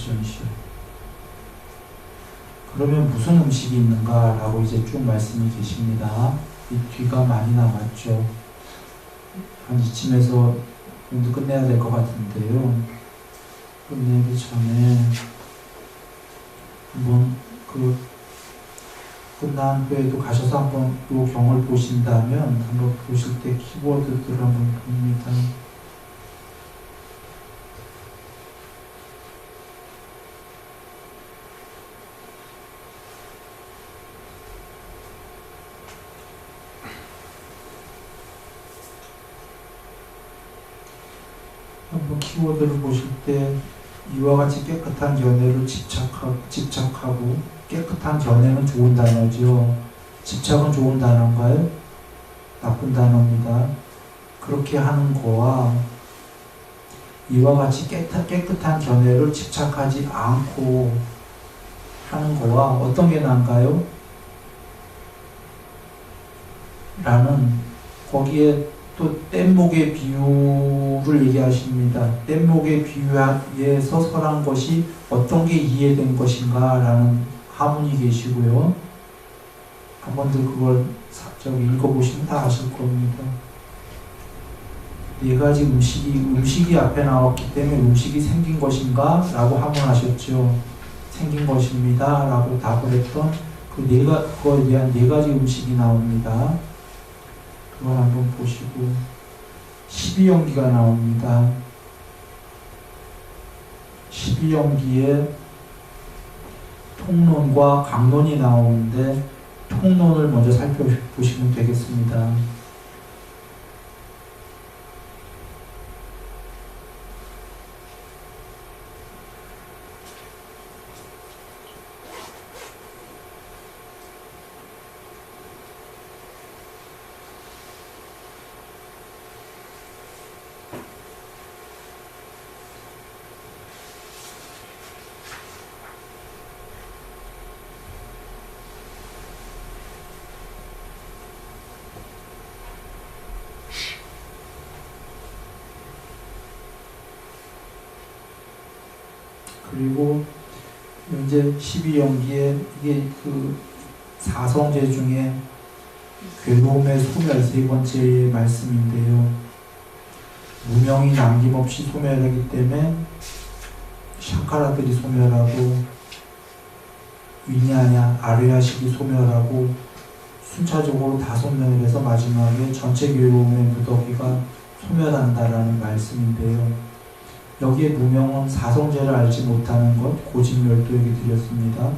전시. 그러면 무슨 음식이 있는가라고 이제 쭉 말씀이 계십니다. 이 뒤가 많이 남았죠. 한 이쯤에서 공부 끝내야 될 것 같은데요. 끝내기 전에 한번 끝난 후에도 가셔서 한번 이 경을 보신다면 한번 보실 때 키워드들을 한번 봅니다. 한번 키워드를 보실 때 이와 같이 깨끗한 견해를 집착하고 깨끗한 견해는 좋은 단어죠. 집착은 좋은 단어인가요? 나쁜 단어입니다. 그렇게 하는 거와 이와 같이 깨끗한 견해를 집착하지 않고 하는 거와 어떤 게 나은가요? 라는 거기에 또 뗏목의 비유를 얘기하십니다. 뗏목의 비유에 서설한 것이 어떤 게 이해된 것인가 라는 하문이 계시고요. 한번들 그걸 읽어보시면 다 아실 겁니다. 네 가지 음식이 앞에 나왔기 때문에 음식이 생긴 것인가? 라고 하문하셨죠. 생긴 것입니다. 라고 답을 했던 그거에 대한 네 가지 음식이 나옵니다. 그걸 한번 보시고 12연기가 나옵니다. 12연기에 통론과 강론이 나오는데 통론을 먼저 살펴보시면 되겠습니다. 그리고 이제 12연기에 이게 그 사성제 중에 괴로움의 소멸 세 번째 말씀인데요. 무명이 남김없이 소멸하기 때문에 샤카라들이 소멸하고 위냐냐 아르야식이 소멸하고 순차적으로 다 소멸해서 마지막에 전체 괴로움의 무더기가 소멸한다라는 말씀인데요. 여기에 무명은 사성제를 알지 못하는 것, 고진멸도 얘기 드렸습니다.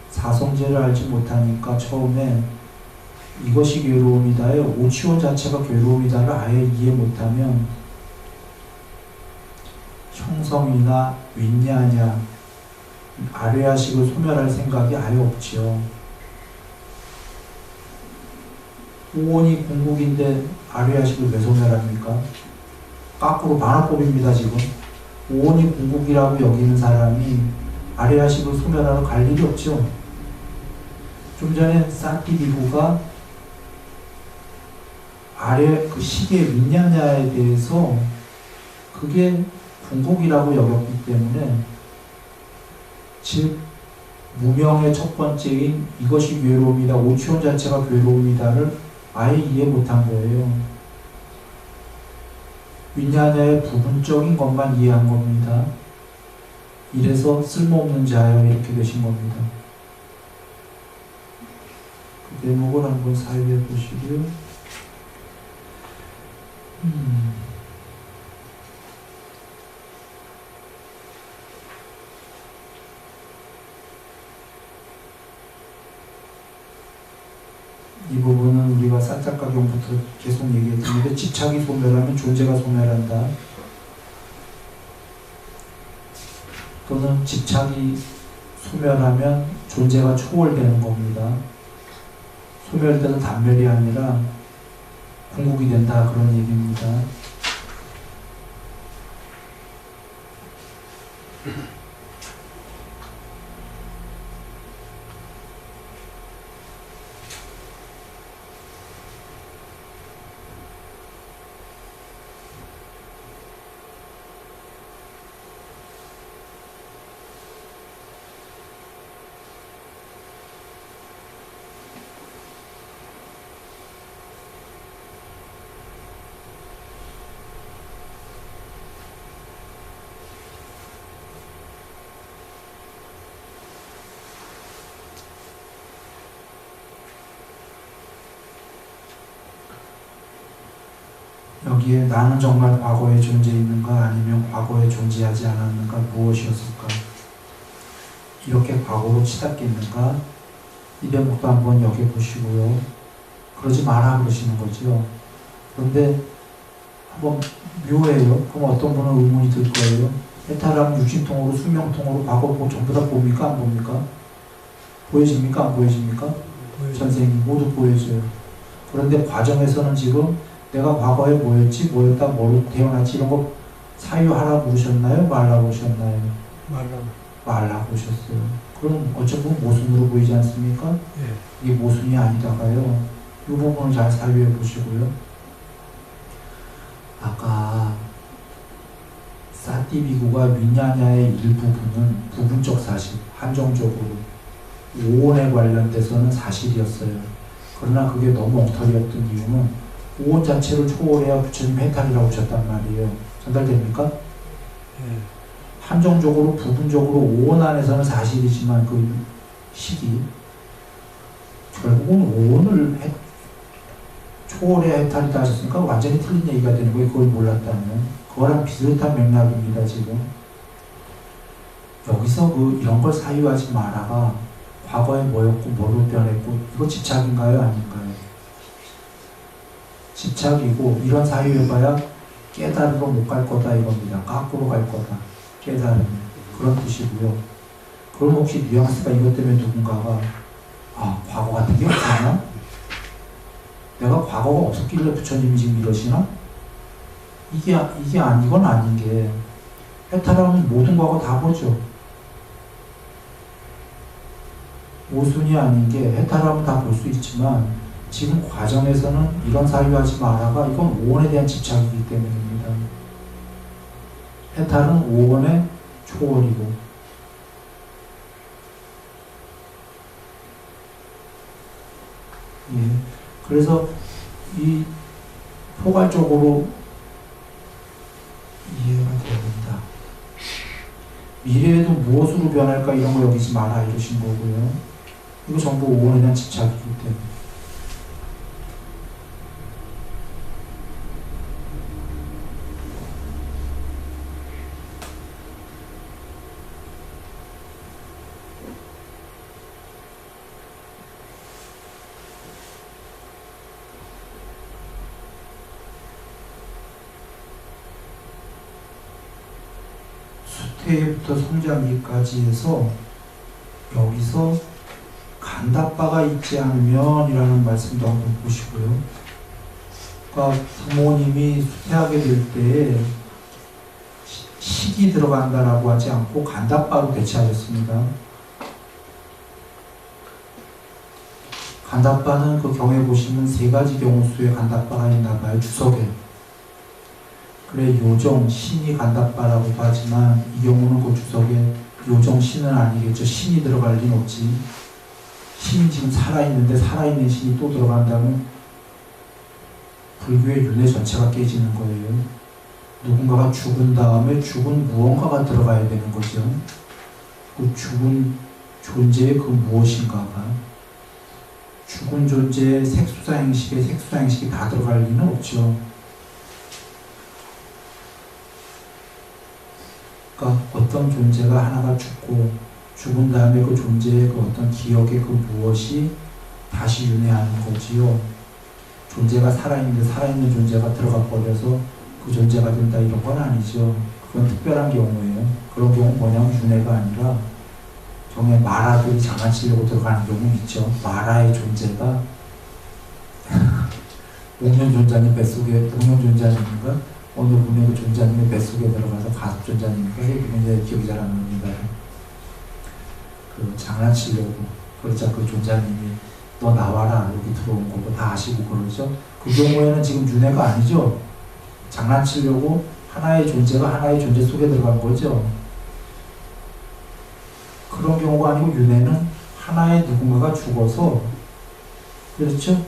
사성제를 알지 못하니까 처음에 이것이 괴로움이다요. 오치원 자체가 괴로움이다를 아예 이해 못하면 형성이나 윈냐냐, 아뢰야식을 소멸할 생각이 아예 없지요. 오원이 궁극인데 아뢰야식을 왜 소멸합니까? 거꾸로 반어법입니다, 지금. 오온이 궁극이라고 여기는 사람이 아뢰야식을 소멸하러 갈 일이 없죠. 좀 전에 산티비후가 그 시계의 윈냐냐에 대해서 그게 궁극이라고 여겼기 때문에 즉 무명의 첫 번째인 이것이 괴로움이다, 오치원 자체가 괴로움이다를 아예 이해 못한 거예요. 윈냐냐의 부분적인 것만 이해한 겁니다. 이래서 쓸모없는 자여 이렇게 되신 겁니다. 그 대목을 한번 살펴보시고요. 이 부분은 우리가 쌀짝가경부터 계속 얘기했는데 집착이 소멸하면 존재가 소멸한다. 또는 집착이 소멸하면 존재가 초월되는 겁니다. 소멸되는 단멸이 아니라 궁극이 된다 그런 얘기입니다. 여기에 나는 정말 과거에 존재했는가 아니면 과거에 존재하지 않았는가 무엇이었을까 이렇게 과거로 치닫겠는가 이 대목도 한번 여겨보시고요. 그러지 마라 그러시는 거죠. 그런데 한번 묘해요. 그럼 어떤 분은 의문이 들 거예요. 해탈하면 육신통으로 수명통으로 과거 전부 다 봅니까 안 봅니까? 보여집니까 안 보여집니까? 선생님 모두 보여줘요. 그런데 과정에서는 지금 내가 과거에 뭐였지 뭐였다 뭐로 태어났지 이런 거 사유하라고 그러셨나요? 말라고 그러셨나요? 말라고 하셨어요. 그럼 어쩌면 모순으로 보이지 않습니까? 예. 이게 모순이 아니다가요. 이 부분을 잘 살펴 보시고요. 아까 사띠비구가 윈냐냐의 일부분은 부분적 사실, 한정적으로 오온에 관련돼서는 사실이었어요. 그러나 그게 너무 엉터리였던 이유는 오온 자체를 초월해야 부처님 해탈이라고 하셨단 말이에요. 전달됩니까? 예. 한정적으로 부분적으로 오온 안에서는 사실이지만 그 식이 결국은 오온을 초월해야 해탈이다 하셨으니까 완전히 틀린 얘기가 되는 거예요. 그걸 몰랐다면. 그거랑 비슷한 맥락입니다. 지금 여기서 이런 걸 사유하지 마라가 과거에 뭐였고 뭐로 변했고 이거 집착인가요? 아닌가요? 집착이고 이런 사유해봐야 깨달으러 못 갈 거다 이겁니다. 거꾸로 갈 거다. 깨달으면 그런 뜻이고요. 그럼 혹시 뉘앙스가 이것 때문에 누군가가 과거 같은 게 없었나? 내가 과거가 없었길래 부처님이 지금 이러시나? 이건 아닌 게 해탈하면 모든 과거 다 보죠. 모순이 아닌 게 해탈하면 다 볼 수 있지만 지금 과정에서는 이런 사유하지 마라가 이건 오원에 대한 집착이기 때문입니다. 해탈은 오원의 초월이고 예. 그래서 이 포괄적으로 이해가 돼야 된다. 미래에도 무엇으로 변할까 이런 거 여기지 마라 이러신 거고요. 이거 전부 오원에 대한 집착이기 때문에. 수태부터 성장기까지 해서 여기서 간다바가 있지 않으면 이라는 말씀도 한번 보시고요. 그러니까 부모님이 수태하게 될 때에 식이 들어간다라고 하지 않고 간다바로 대체하셨습니다. 간다바는 그 경에 보시면 세 가지 경우수의 간다바가 있나봐요. 주석에. 그래 요정, 신이 간다바라고도 하지만 이 경우는 그 주석에 요정, 신은 아니겠죠. 신이 들어갈 리는 없지. 신이 지금 살아있는데 살아있는 신이 또 들어간다면 불교의 윤회 전체가 깨지는 거예요. 누군가가 죽은 다음에 죽은 무언가가 들어가야 되는 거죠. 그 죽은 존재의 그 무엇인가가 죽은 존재의 색수사행식이 다 들어갈 리는 없죠. 그러니까 어떤 존재가 하나가 죽고 죽은 다음에 그 존재의 그 어떤 기억의 그 무엇이 다시 윤회하는 거지요. 존재가 살아있는데 살아있는 존재가 들어가 버려서 그 존재가 된다 이런 건 아니죠. 그건 특별한 경우예요. 그런 경우 뭐냐면 윤회가 아니라 정말 마라들이 장난치려고 들어가는 경우 있죠. 마라의 존재가 목련존자님 뱃속에 목련존자님인가 어느 분의 그 존자님의 뱃속에 들어가서 가습존자님인가 이게 기억이 잘 안 납니다. 그 장난치려고 그러자 그 존자님이 너 나와라 여기 들어온 거고 다 아시고 그러죠. 그 경우에는 지금 윤회가 아니죠. 장난치려고 하나의 존재가 하나의 존재 속에 들어간 거죠. 그런 경우가 아니고 윤회는 하나의 누군가가 죽어서 그렇죠.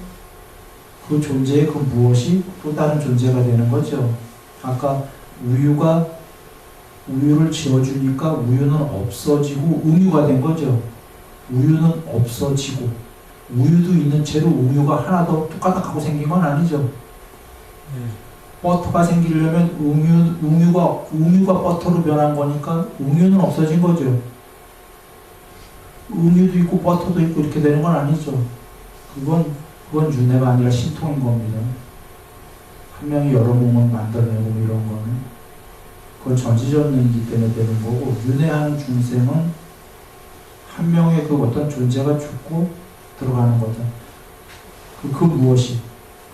그 존재의 그 무엇이 또 다른 존재가 되는 거죠. 아까 우유를 지어주니까 우유는 없어지고 음유가 된 거죠. 우유는 없어지고 우유도 있는 채로 우유가 하나 더 뚜까닥하고 생긴 건 아니죠. 버터가 생기려면 웅유가 버터로 변한 거니까 웅유는 없어진 거죠. 웅유도 있고 버터도 있고 이렇게 되는 건 아니죠. 그건 윤회가 아니라 신통인 겁니다. 한 명이 여러 몸을 만들어내고 이런 거는 그건 전지전능이기 때문에 되는 거고, 윤회하는 중생은 한 명의 그 어떤 존재가 죽고 들어가는 거다. 그 무엇이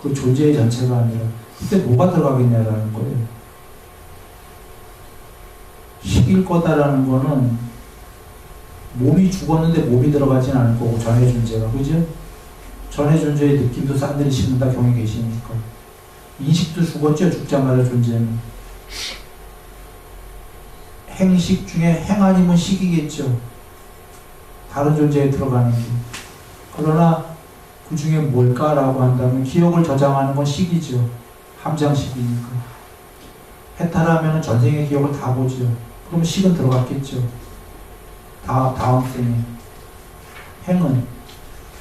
그 존재의 자체가 아니라 그때 뭐가 들어가겠냐라는 거예요. 식일 거다라는 거는 몸이 죽었는데 몸이 들어가진 않을 거고, 전의 존재가, 그죠? 전의 존재의 느낌도 싼들이 심는다 경에 계시니까. 인식도 죽었죠, 죽자마자 존재는. 행식 중에 행 아니면 식이겠죠, 다른 존재에 들어가는 게. 그러나 그 중에 뭘까라고 한다면 기억을 저장하는 건 식이죠. 함장식이니까. 해탈하면 전생의 기억을 다 보죠. 그러면 식은 들어갔겠죠. 다음 생에.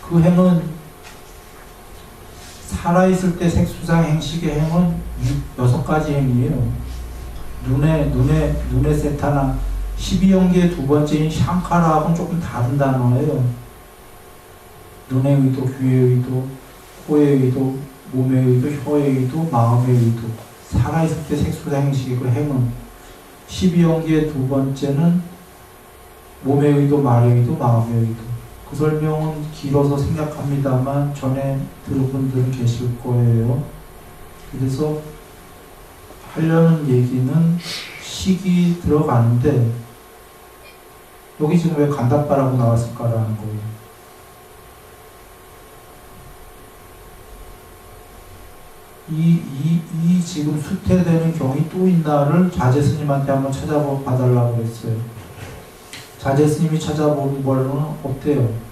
그 행은 살아있을 때 색수상 행식의 행은 6가지 행이에요. 눈의 세타나 12연계의 두 번째인 샹카라하고는 조금 다른 단어예요. 눈의 의도, 귀의 의도, 코의 의도, 몸의 의도, 혀의 의도, 마음의 의도. 살아있을 때 색수상 행식의 그 행은 12연계의 두 번째는 몸의 의도, 말의 의도, 마음의 의도. 그 설명은 길어서 생략합니다만 전에 들은 분들은 계실 거예요. 그래서 하려는 얘기는 식이 들어가는데 여기 지금 왜 간다빠라고 나왔을까라는 거예요. 이 지금 수태되는 경이 또 있나를 자제스님한테 한번 찾아봐달라고 그랬어요. 자제스님이 찾아본 걸로는 없대요.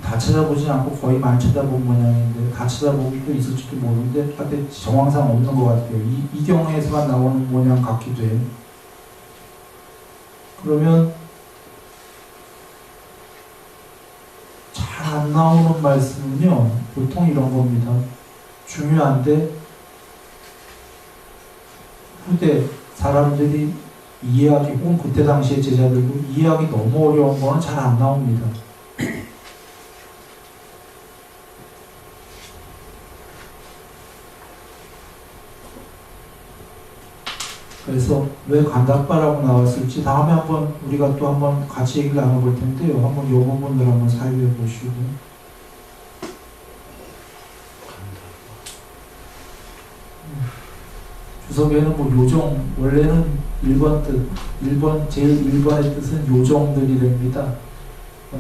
다 찾아보진 않고 거의 많이 찾아본 모양인데, 다 찾아보기도 있을지도 모르는데 하여튼 정황상 없는 것 같아요. 이 경우에서만 나오는 모양 같기도 해요. 그러면 잘 안 나오는 말씀은요, 보통 이런 겁니다. 중요한데 후대 사람들이 이해하기, 혹은 그때 당시의 제자들도 이해하기 너무 어려운 거는 잘 안 나옵니다. 그래서 왜 간다빠라고 나왔을지 다음에 한번 우리가 또 한번 같이 얘기를 나눠볼 텐데요. 한번 이 부분을 한번 살펴 보시고. 주석에는 뭐 요정, 원래는 1번 뜻, 제일 1번의 뜻은 요정들이 됩니다.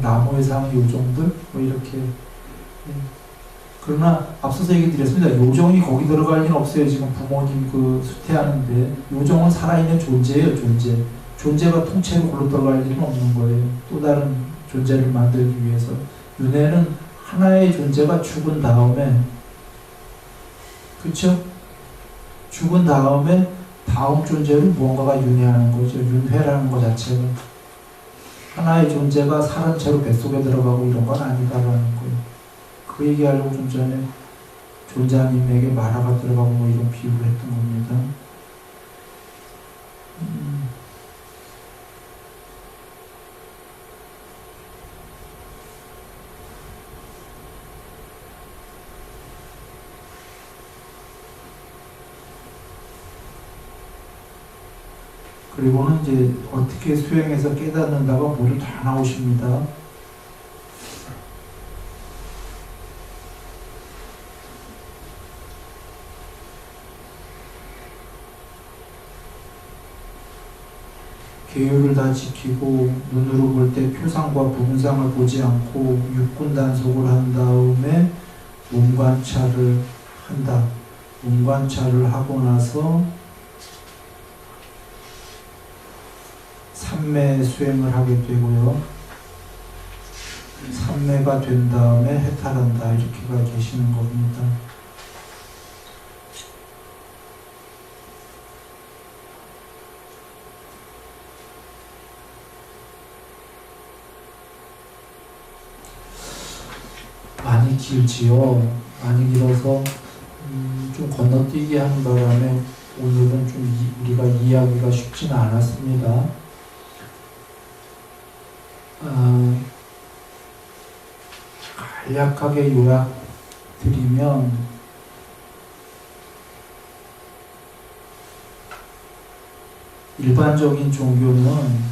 나무에 사는 요정들, 뭐 이렇게. 그러나 앞서서 얘기 드렸습니다. 요정이 거기 들어갈 리는 없어요. 지금 부모님 그 수태하는데. 요정은 살아있는 존재예요, 존재. 존재가 통째로 골로 들어갈 리는 없는 거예요. 또 다른 존재를 만들기 위해서. 윤회는 하나의 존재가 죽은 다음에, 그쵸? 죽은 다음에 다음 존재를 무언가가 윤회하는 거죠. 윤회라는 것 자체가. 하나의 존재가 살은 채로 뱃속에 들어가고 이런 건 아니다라는 거예요. 그 얘기하려고 좀 전에 존자님에게 마라가 들어가고 뭐 이런 비유를 했던 겁니다. 그리고는 이제 어떻게 수행해서 깨닫는다가 모두 다 나오십니다. 계율을 다 지키고 눈으로 볼 때 표상과 부분상을 보지 않고 육군 단속을 한 다음에 몸관찰을 한다. 몸관찰을 하고 나서 삼매 수행을 하게 되고요. 삼매가 된 다음에 해탈한다. 이렇게가 계시는 겁니다. 많이 길지요. 많이 길어서 좀 좀 건너뛰기 하는 바람에 오늘은 좀 우리가 이해하기가 쉽지는 않았습니다. 간략하게 요약드리면 일반적인 종교는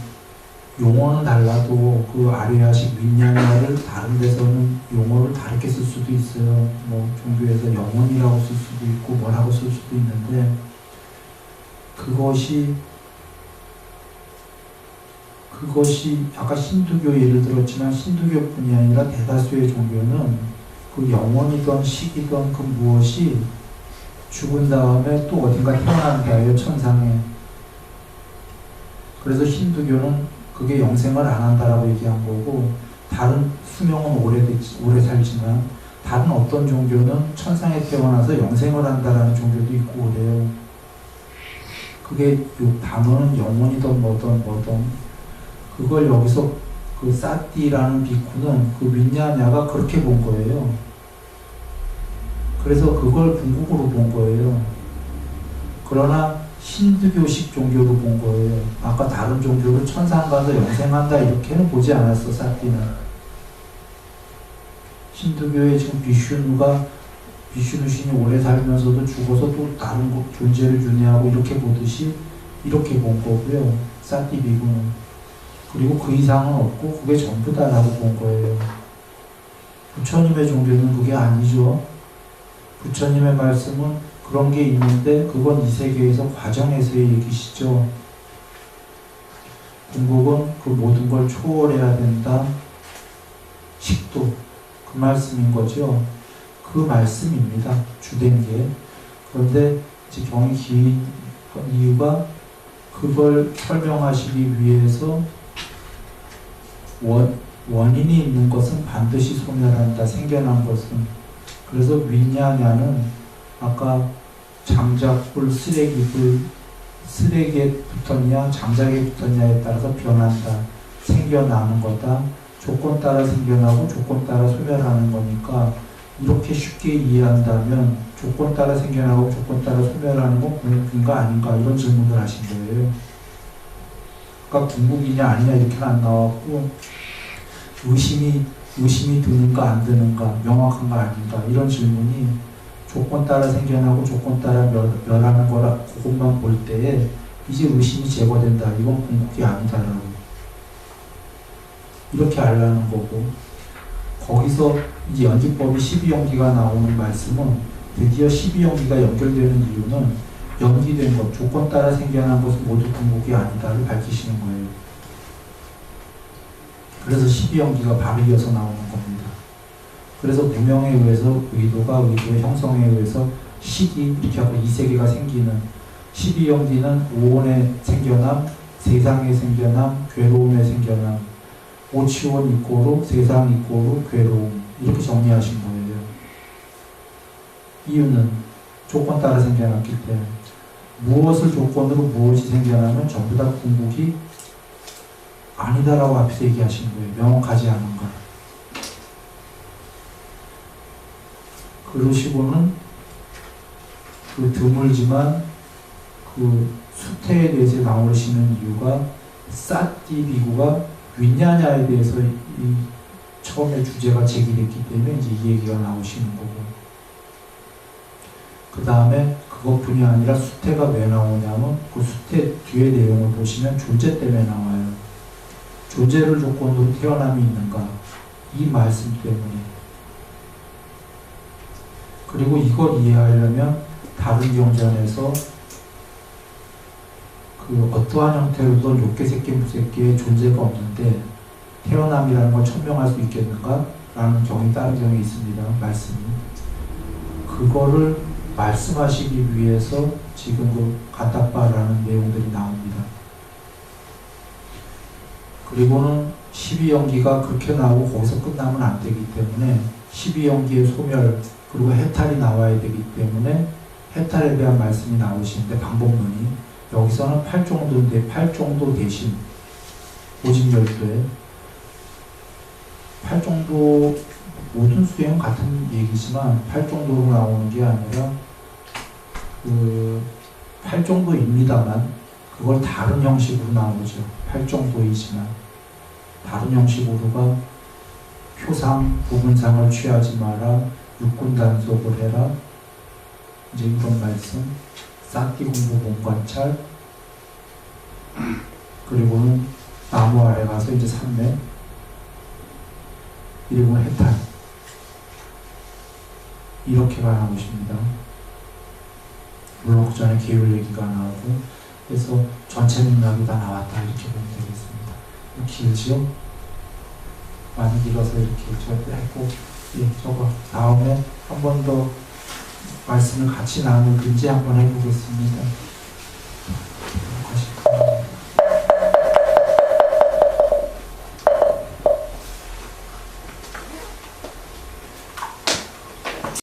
용어는 달라도 그 아리아식 윈냐냐를 다른 데서는 용어를 다르게 쓸 수도 있어요. 뭐 종교에서 영혼이라고 쓸 수도 있고 뭐라고 쓸 수도 있는데 그것이 아까 힌두교 예를 들었지만 힌두교뿐이 아니라 대다수의 종교는 그 영혼이든 식이든 그 무엇이 죽은 다음에 또 어딘가 태어난다예요. 천상에. 그래서 힌두교는 그게 영생을 안 한다라고 얘기한 거고, 다른 수명은 오래 살지만 다른 어떤 종교는 천상에 태어나서 영생을 한다라는 종교도 있고 그래요. 그게 요 단어는 영혼이든 뭐든 그걸 여기서 그 사띠라는 비쿠는 그 윈냐냐가 그렇게 본 거예요. 그래서 그걸 궁극으로 본 거예요. 그러나 힌두교식 종교로 본 거예요. 아까 다른 종교로 천상 가서 영생한다 이렇게는 보지 않았어. 사띠는. 힌두교의 지금 비슈누 신이 오래 살면서도 죽어서 또 다른 존재를 윤회하고 이렇게 보듯이 이렇게 본 거고요. 사띠 비구는. 그리고 그 이상은 없고 그게 전부다라고 본 거예요. 부처님의 종교는 그게 아니죠. 부처님의 말씀은 그런 게 있는데 그건 이 세계에서 과정에서의 얘기시죠. 궁극은 그 모든 걸 초월해야 된다. 식도 그 말씀인 거죠. 그 말씀입니다. 주된 게. 그런데 이제 경이 긴 이유가 그걸 설명하시기 위해서 원인이 있는 것은 반드시 소멸한다. 생겨난 것은. 그래서 윈냐냐는 아까 장작불, 쓰레기불, 쓰레기에 붙었냐, 장작에 붙었냐에 따라서 변한다. 생겨나는 거다. 조건 따라 생겨나고 조건 따라 소멸하는 거니까 이렇게 쉽게 이해한다면 조건 따라 생겨나고 조건 따라 소멸하는 건 궁극인가 아닌가 이런 질문을 하신 거예요. 그러니까 궁극이냐 아니냐 이렇게는 안 나왔고 의심이 드는가 안 드는가 명확한가 아닌가 이런 질문이 조건 따라 생겨나고 조건 따라 멸하는 거라 그것만 볼 때에 이제 의심이 제거된다. 이건 궁극이 아니다라고 이렇게 알라는 거고, 거기서 이제 연기법이 12연기가 나오는 말씀은 드디어 12연기가 연결되는 이유는 연기된 것, 조건 따라 생겨난 것은 모두 궁극이 아니다를 밝히시는 거예요. 그래서 12연기가 바로 이어서 나오는 겁니다. 그래서 무명에 의해서 의도의 형성에 의해서 식이 이렇게 하고 이 세계가 생기는 12연기는 오온의 생겨남, 세상의 생겨남, 괴로움의 생겨남, 오치원 이꼬로 세상 이꼬로 괴로움 이렇게 정리하신 거예요. 이유는 조건 따라 생겨났기 때문에 무엇을 조건으로 무엇이 생겨나면 전부 다 궁극이 아니다라고 앞에서 얘기하신 거예요. 명확하지 않은 것. 그러시고는 그 드물지만 그 수태에 대해서 나오시는 이유가 사띠 비구가 윈냐냐에 대해서 처음에 주제가 제기됐기 때문에 이제 이 얘기가 나오시는 거고, 그 다음에 그것뿐이 아니라 수태가 왜 나오냐면 그 수태 뒤에 내용을 보시면 존재 때문에 나와요. 존재를 조건으로 태어남이 있는가 이 말씀 때문에. 그리고 이걸 이해하려면 다른 경전에서 그 어떠한 형태로든 욕계새끼 무새끼의 존재가 없는데 태어남이라는 걸 천명할 수 있겠는가? 라는 경이 다른 경이 있습니다. 말씀이. 그거를 말씀하시기 위해서 지금 그 가타파라는 내용들이 나옵니다. 그리고는 12연기가 그렇게 나오고 거기서 끝나면 안 되기 때문에 12연기의 소멸 그리고 해탈이 나와야 되기 때문에 해탈에 대한 말씀이 나오시는데 방법론이 여기서는 8정도인데 8정도 대신 오직열도에 8정도 모든 수행은 같은 얘기지만 8정도로 나오는 게 아니라 그 팔종도입니다만 그걸 다른 형식으로 나오죠. 팔종도이지만 다른 형식으로가 표상, 부분상을 취하지 마라, 육군단속을 해라, 이제 이런 말씀, 쌓기 공부 몸관찰, 그리고는 나무 아래 가서 이제 삼매, 그리고 해탈, 이렇게 가는 것입니다. 물론 그 전에 계율 얘기가 나오고, 그래서 전체 맥락이 다 나왔다 이렇게 보면 되겠습니다. 길지요? 많이 길어서 이렇게 저도 했고, 예, 저거 다음에 한 번 더 말씀을 같이 나누든지 한번 해보겠습니다.